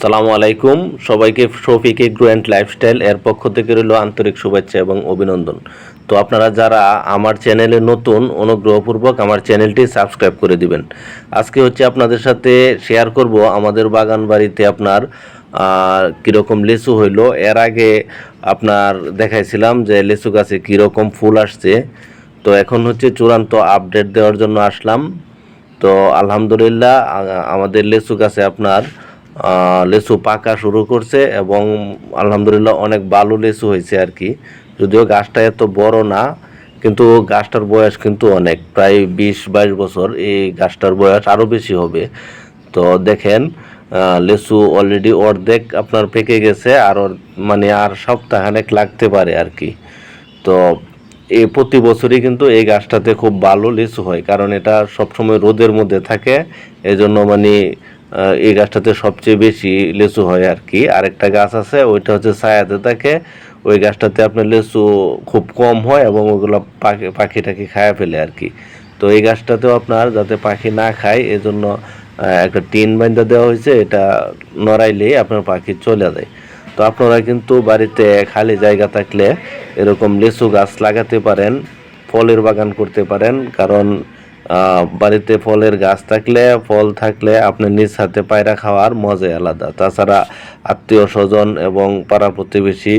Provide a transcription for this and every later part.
আসসালামু আলাইকুম সবাইকে শফিক এগ্রো অ্যান্ড লাইফস্টাইল এর পক্ষ থেকে রইল আন্তরিক শুভেচ্ছা এবং অভিনন্দন। তো আপনারা যারা আমার চ্যানেলে নতুন অনুগ্রহপূর্বক আমার চ্যানেলটি সাবস্ক্রাইব করে দিবেন। আজকে হচ্ছে আপনাদের সাথে শেয়ার করব আমাদের বাগান বাড়িতে আপনার কীরকম লিচু হইলো। এর আগে আপনার দেখাইছিলাম যে লিচু গাছে কীরকম ফুল আসছে। তো এখন হচ্ছে চূড়ান্ত আপডেট দেওয়ার জন্য আসলাম। তো আলহামদুলিল্লাহ আমাদের লিচু গাছে আপনার লিচু পাকা শুরু করছে এবং আলহামদুলিল্লাহ অনেক ভালো লিচু হয়েছে আর কি। যদিও গাছটা এত বড় না, কিন্তু গাছটার বয়স কিন্তু অনেক, প্রায় 20-22 বছর। এই গাছটার বয়স আরও বেশি হবে। তো দেখেন লিচু অলরেডি অর্ধেক আপনার পেকে গেছে, আর মানে আর সপ্তাহখানেক লাগতে পারে আর কি। তো এই প্রতি বছরই কিন্তু এই গাছটাতে খুব ভালো লিচু হয়, কারণ এটা সবসময় রোদের মধ্যে থাকে। এই জন্য মানে এই গাছটাতে সবচেয়ে বেশি লিচু হয় আর কি। আরেকটা গাছ আছে, ওইটা হচ্ছে ছায়াতে থাকে। ওই গাছটাতে আপনার লিচু খুব কম হয় এবং ওইগুলো পাখি টাখি খায় ফেলে আর কি। তো এই গাছটাতেও আপনার যাতে পাখি না খায় এজন্য একটা টিন বাইন্ধা দেওয়া হয়েছে। এটা নড়াইলেই আপনার পাখি চলে যায়। তো আপনারা কিন্তু বাড়িতে খালি জায়গা থাকলে এরকম লিচু গাছ লাগাতে পারেন, ফলের বাগান করতে পারেন। কারণ বাড়িতে ফলের গাছ থাকলে, ফল থাকলে আপনি নিজ হাতে পায়রা খাওয়ার মজাই আলাদা। তাছাড়া আত্মীয় স্বজন এবং পাড়া প্রতিবেশী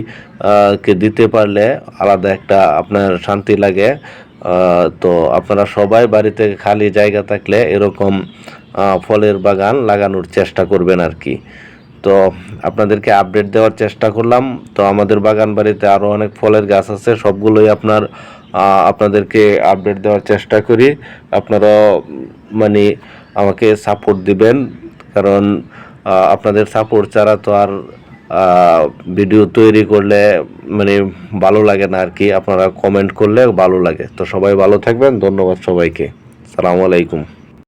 কে দিতে পারলে আলাদা একটা আপনার শান্তি লাগে। তো আপনারা সবাই বাড়িতে খালি জায়গা থাকলে এরকম ফলের বাগান লাগানোর চেষ্টা করবেন আর কি। তো আপনাদেরকে আপডেট দেওয়ার চেষ্টা করলাম। তো আমাদের বাগান বাড়িতে আরও অনেক ফলের গাছ আছে, সবগুলোই আপনাদেরকে আপডেট দেওয়ার চেষ্টা করি। আপনারা মানে আমাকে সাপোর্ট দিবেন, কারণ আপনাদের সাপোর্ট ছাড়া তো আর ভিডিও তৈরি করলে মানে ভালো লাগে না আর কি। আপনারা কমেন্ট করলে ভালো লাগে। তো সবাই ভালো থাকবেন, ধন্যবাদ সবাইকে, আসসালামু আলাইকুম।